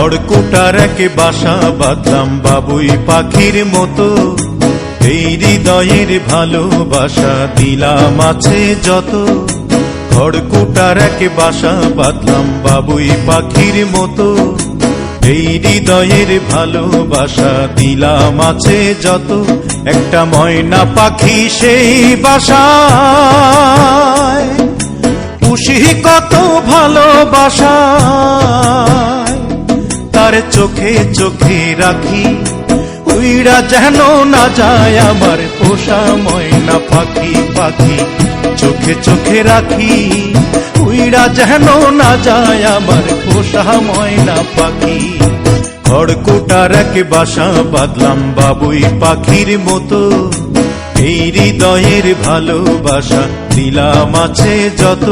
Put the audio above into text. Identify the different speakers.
Speaker 1: খড়কুটার এক বাসা বাঁধলাম বাবুই পাখির মতো, এই হৃদয়ের ভালোবাসা দিলাম আছে যত। খড়কুটার এক বাসা বাঁধলাম বাবুই পাখির মতো, এই হৃদয়ের ভালোবাসা দিলাম আছে যত। একটা ময়না পাখি সেই বাসায়, পুষি কত ভালোবাসা, তার চোখে চোখে রাখি, উইরা যেন না যায় আমার পোষা ময়না পাখি। পাখি চোখে চোখে রাখি, উইরা যেন না যায় আমার পোষা ময়না পাখি। খড়কুটার এক বাসা বাঁধলাম বাবুই পাখির মতো, এই হৃদয়ের ভালোবাসা দিলাম আছে যত।